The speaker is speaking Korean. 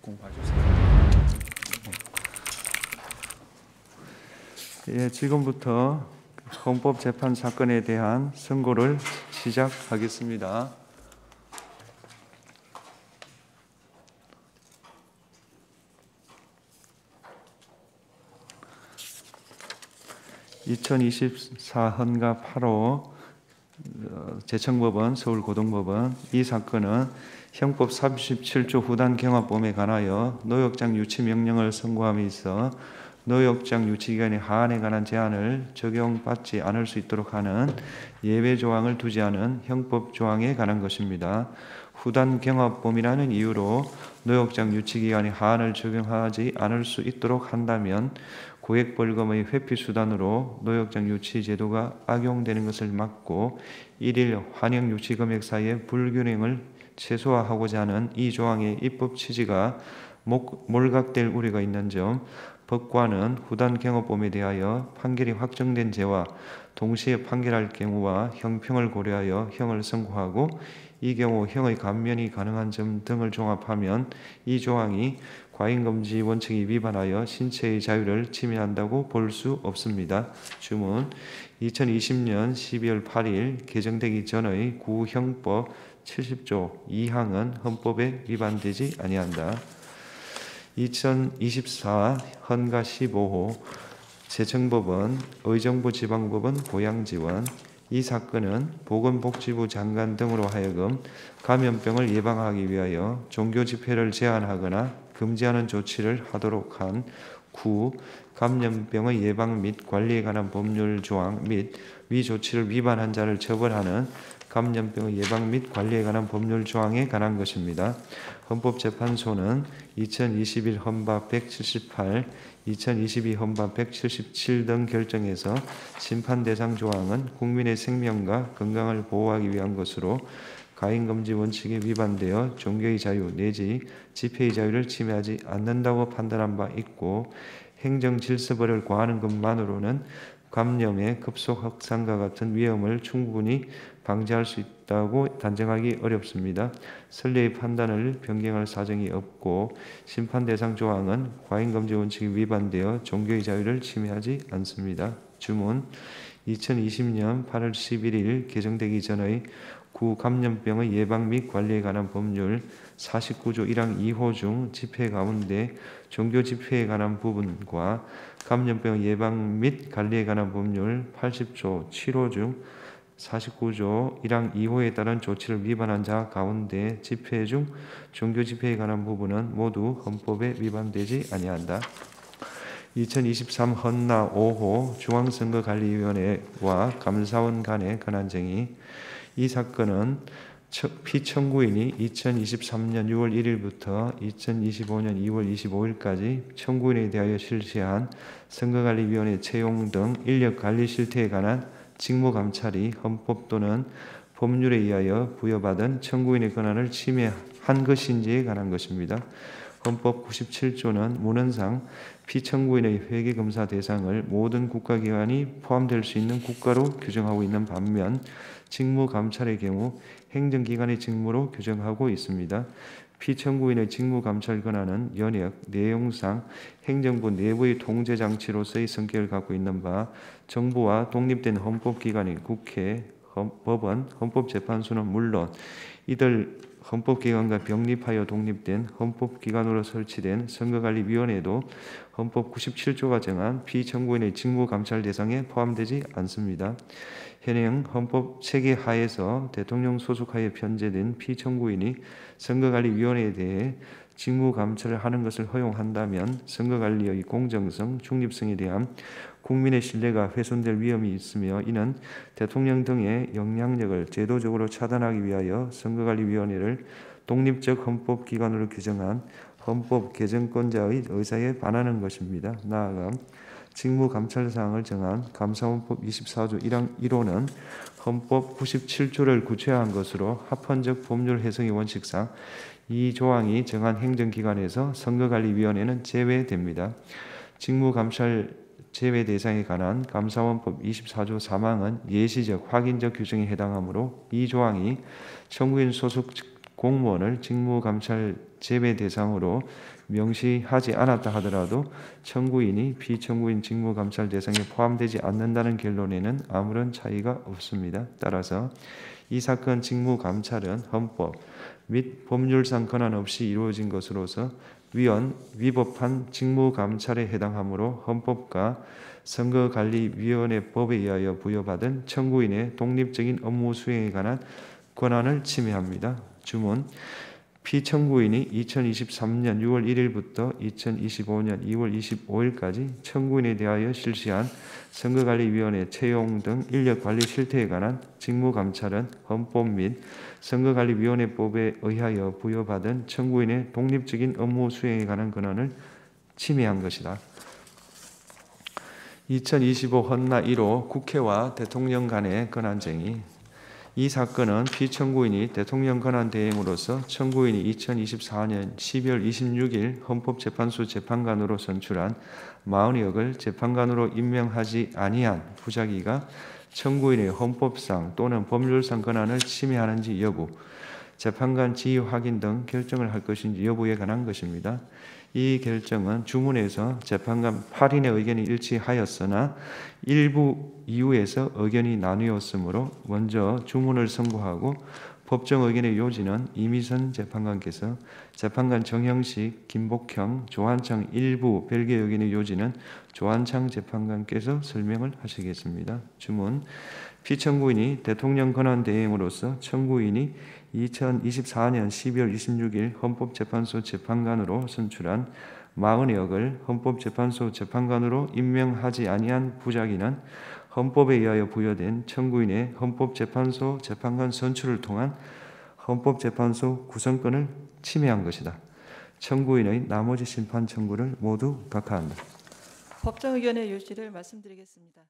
조금 봐주세요. 예, 지금부터 헌법재판 사건에 대한 선고를 시작하겠습니다. (2024) 헌가 8호 제청법원 서울고등법원, 이 사건은 형법 37조 후단 경합범에 관하여 노역장 유치 명령을 선고함에 있어 노역장 유치 기간의 하한에 관한 제한을 적용받지 않을 수 있도록 하는 예외 조항을 두지 않은 형법 조항에 관한 것입니다. 후단 경합범이라는 이유로 노역장 유치 기간의 하한을 적용하지 않을 수 있도록 한다면 고액벌금의 회피 수단으로 노역장 유치 제도가 악용되는 것을 막고 일일 환영 유치 금액 사이의 불균형을 최소화하고자 하는 이 조항의 입법 취지가 몰각될 우려가 있는 점, 법관은 후단 경합범에 대하여 판결이 확정된 죄와 동시에 판결할 경우와 형평을 고려하여 형을 선고하고 이 경우 형의 감면이 가능한 점 등을 종합하면 이 조항이 과잉금지 원칙이 위반하여 신체의 자유를 침해한다고 볼 수 없습니다. 주문 2020년 12월 8일 개정되기 전의 구형법 70조 2항은 헌법에 위반되지 아니한다. 2024 헌가 15호 제청법원 의정부지방법원 고양지원, 이 사건은 보건복지부 장관 등으로 하여금 감염병을 예방하기 위하여 종교 집회를 제한하거나 금지하는 조치를 하도록 한 구 감염병의 예방 및 관리에 관한 법률 조항 및 위 조치를 위반한 자를 처벌하는 감염병의 예방 및 관리에 관한 법률 조항에 관한 것입니다. 헌법재판소는 2021 헌바 178, 2022 헌바 177 등 결정에서 심판 대상 조항은 국민의 생명과 건강을 보호하기 위한 것으로 가인금지 원칙에 위반되어 종교의 자유 내지 집회의 자유를 침해하지 않는다고 판단한 바 있고 행정질서벌을 과하는 것만으로는 감염의 급속 확산과 같은 위험을 충분히 방지할 수 있다고 단정하기 어렵습니다. 선례의 판단을 변경할 사정이 없고 심판 대상 조항은 과잉금지 원칙이 위반되어 종교의 자유를 침해하지 않습니다. 주문 2020년 8월 11일 개정되기 전의 구감염병의 예방 및 관리에 관한 법률 49조 1항 2호 중 집회 가운데 종교 집회에 관한 부분과 감염병 예방 및 관리에 관한 법률 80조 7호 중 49조 1항 2호에 따른 조치를 위반한 자 가운데 집회 중 종교 집회에 관한 부분은 모두 헌법에 위반되지 아니한다. 2023 헌나 5호 중앙선거관리위원회와 감사원 간의 권한쟁의, 이 사건은 피청구인이 2023년 6월 1일부터 2025년 2월 25일까지 청구인에 대하여 실시한 선거관리위원회 채용 등 인력관리 실태에 관한 직무감찰이 헌법 또는 법률에 의하여 부여받은 청구인의 권한을 침해한 것인지에 관한 것입니다. 헌법 97조는 문헌상 피청구인의 회계검사 대상을 모든 국가기관이 포함될 수 있는 국가로 규정하고 있는 반면 직무감찰의 경우 행정기관의 직무로 규정하고 있습니다. 피청구인의 직무감찰 권한은 연역, 내용상 행정부 내부의 통제장치로서의 성격을 갖고 있는 바 정부와 독립된 헌법기관인 국회, 법원, 헌법재판소는 물론 이들 헌법기관과 병립하여 독립된 헌법기관으로 설치된 선거관리위원회도 헌법 97조가 정한 피청구인의 직무감찰 대상에 포함되지 않습니다. 현행 헌법 체계 하에서 대통령 소속하에 편제된 피청구인이 선거관리위원회에 대해 직무감찰을 하는 것을 허용한다면 선거관리의 공정성, 중립성에 대한 국민의 신뢰가 훼손될 위험이 있으며 이는 대통령 등의 영향력을 제도적으로 차단하기 위하여 선거관리위원회를 독립적 헌법기관으로 규정한 헌법 개정권자의 의사에 반하는 것입니다. 나아가 직무감찰사항을 정한 감사원법 24조 1항 1호는 헌법 97조를 구체화한 것으로 합헌적 법률 해석의 원칙상 이 조항이 정한 행정기관에서 선거관리위원회는 제외됩니다. 직무감찰 제외 대상에 관한 감사원법 24조 3항은 예시적, 확인적 규정에 해당하므로 이 조항이 청구인 소속 공무원을 직무감찰 제외 대상으로 명시하지 않았다 하더라도 청구인이 피청구인 직무감찰 대상에 포함되지 않는다는 결론에는 아무런 차이가 없습니다. 따라서 이 사건 직무감찰은 헌법 및 법률상 권한 없이 이루어진 것으로서 위법한 직무감찰에 해당하므로 헌법과 선거관리위원회법에 의하여 부여받은 청구인의 독립적인 업무 수행에 관한 권한을 침해합니다. 주문 피청구인이 2023년 6월 1일부터 2025년 2월 25일까지 청구인에 대하여 실시한 선거관리위원회 채용 등 인력관리 실태에 관한 직무감찰은 헌법 및 선거관리위원회법에 의하여 부여받은 청구인의 독립적인 업무 수행에 관한 권한을 침해한 것이다. 2025 헌나 1호 국회와 대통령 간의 권한쟁의. 이 사건은 피청구인이 대통령 권한 대행으로서 청구인이 2024년 12월 26일 헌법재판소 재판관으로 선출한 마은혁을 재판관으로 임명하지 아니한 부작위가 청구인의 헌법상 또는 법률상 권한을 침해하는지 여부, 재판관 지위 확인 등 결정을 할 것인지 여부에 관한 것입니다. 이 결정은 주문에서 재판관 8인의 의견이 일치하였으나 일부 이유에서 의견이 나뉘었으므로 먼저 주문을 선고하고 법정 의견의 요지는 이미선 재판관께서, 재판관 정형식, 김복형, 조한창 일부 별개 의견의 요지는 조한창 재판관께서 설명을 하시겠습니다. 주문 피청구인이 대통령 권한 대행으로서 청구인이 2024년 12월 26일 헌법재판소 재판관으로 선출한 마은혁을 헌법재판소 재판관으로 임명하지 아니한 부작위는 헌법에 의하여 부여된 청구인의 헌법재판소 재판관 선출을 통한 헌법재판소 구성권을 침해한 것이다. 청구인의 나머지 심판 청구를 모두 각하한다. 법정 의견의 요지를 말씀드리겠습니다.